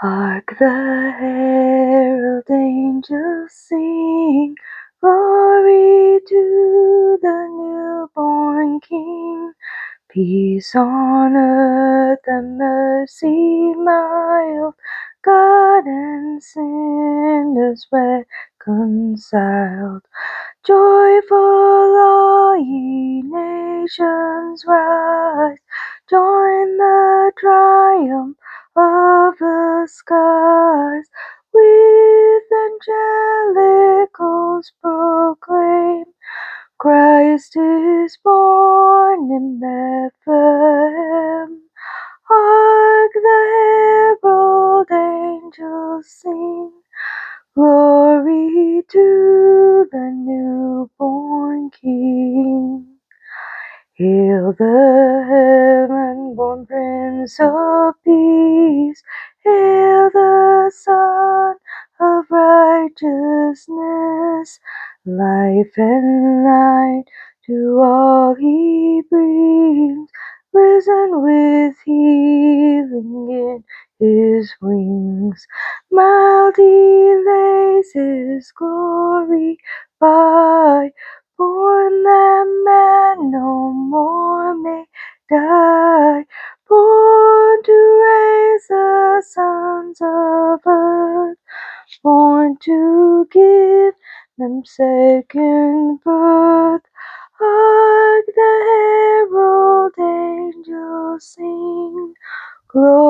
Hark the herald angels sing, glory to the newborn King. Peace on earth and mercy mild, God and sinners reconciled. Joyful all ye nations rise, join the triumph of the skies. With angelic hosts proclaim, Christ is born in Bethlehem. Hark the herald angels sing, glory to the newborn King. Hail the heaven-born Prince of Peace, hail the Son of Righteousness, life and light to all he brings, risen with healing in his wings. Mild he lays his glory by, born that man no more may die, born to raise the sons of earth, born to give them second birth. Hark the herald angels sing, glory